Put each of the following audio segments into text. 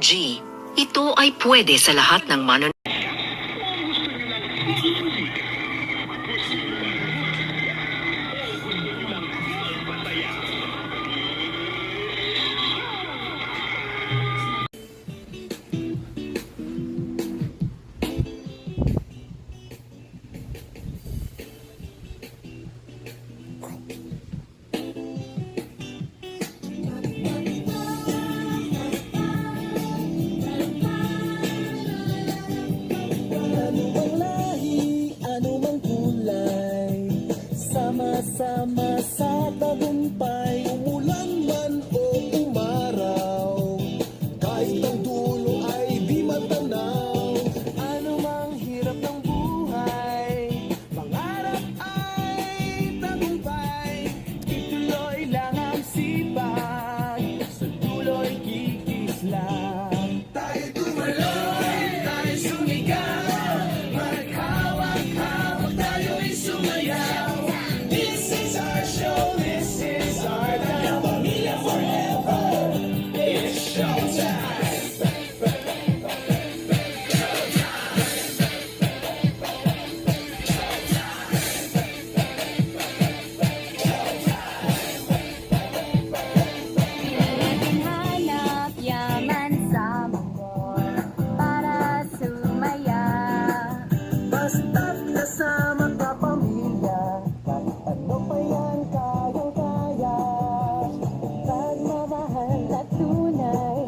5G. Ito ay pwede sa lahat ng sama sa tagumpay, umulan man o umaraw, kahit ang dulo ay di matanaw. Ano mang hirap ng buhay, pangarap ay tagumpay, ituloy lang ang sipag, sa dulo'y kikislang. Tayo tumaloy, tayo sumigaw, maghawak-hawak tayo'y sumayaw. Basta't kasama ka pamilya, kahit ano pa yan kayang-kaya. Pagmamahal na tunay,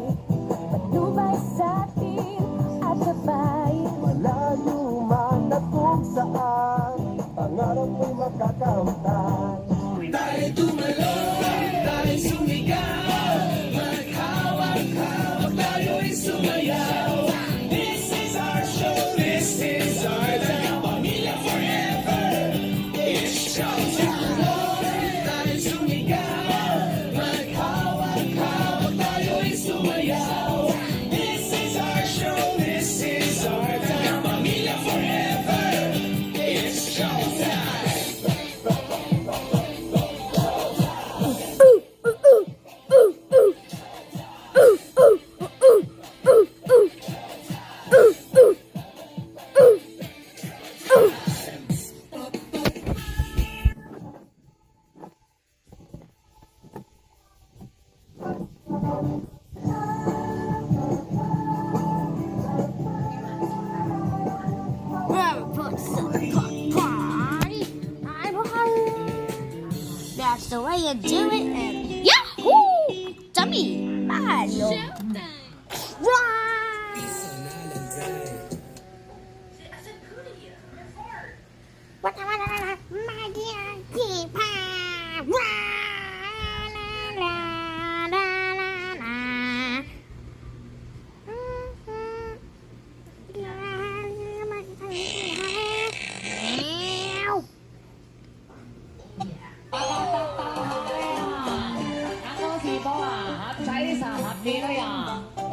patnubay sa atin at sabay. Malayo man at kung saan, pangarap mo'y makakamtan. Tayo tumaloy, tayo sumigaw, maghawak-hawak tayo'y sumayaw. This is our show, this is our time, pamilya forever, it's showtime. Tayo sumigaw, maghawak-hawak tayo'y sumayaw. This is our show, this is our time, pamilya forever, it's showtime. That's the way you do it, and Yahoo! Dummy, Mario.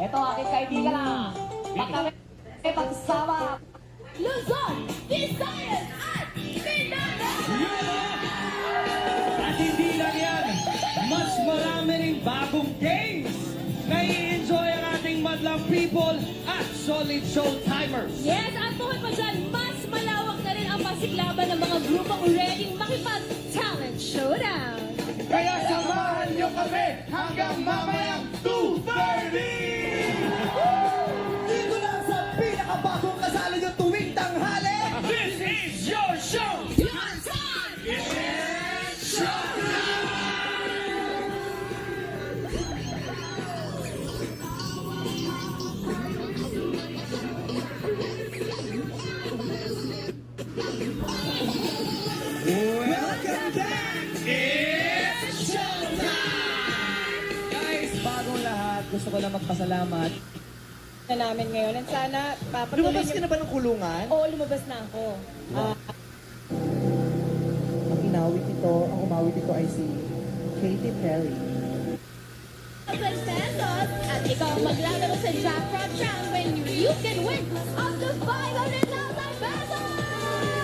Ito aking kaibigan lang. Pagkami pagsama. Luzon, Visayas at Mindanao! At hindi lang yan, mas marami ring bagong games na i-enjoy ang ating madlang people at solid showtimers. Yes, at bukod pa dyan, mas malawak na rin ang pasiglaban ng mga grupong ready makipag-talent showdown. Kaya samahan nyo kami hanggang mamayang 2:30! Dito lang sa pinakabagong kasali nyo tuwing tanghali. This is your show! Your time! It's showtime! Welcome back! It's showtime! Guys, bagong lahat, gusto ko lang magpasalamat na namin ngayon. And sana papatuloy Lumabas ka na ba ng kulungan? Oo, lumabas na ako. Ang umawit ito ay si Katy Perry. Pesos at ikaw ang maglalaro sa jackpot round when you can win up to 500,000 pesos!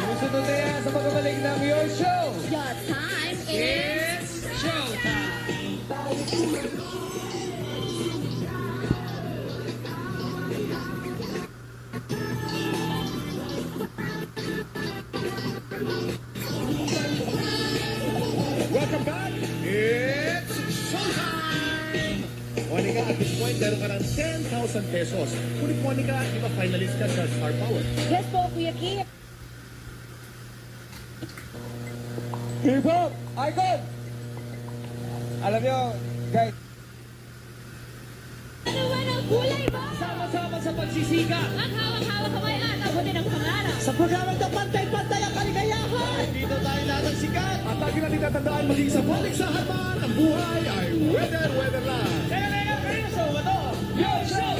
Susunod na yan sa pagbabalik ng your show! Your time is... It's showtime! 1,000 pesos. Ngunit Monica, di ba finalist ka sa Star Power? Yes po, Kuya Kim. K-pop! Icon! Alam nyo, guys, Ano ba ng kulay ba? Sama-sama sa pagsisika. Ang hawak-hawak kamay at abutin ang pangarap. sa programang na pantay-pantay ang kaligayahan! Dito tayo lahat ng sikat. At lagi natin tatandaan maging sa balik sa harapan, ang buhay ay weather lang. Teka, kayo sa ba to? Yo, show!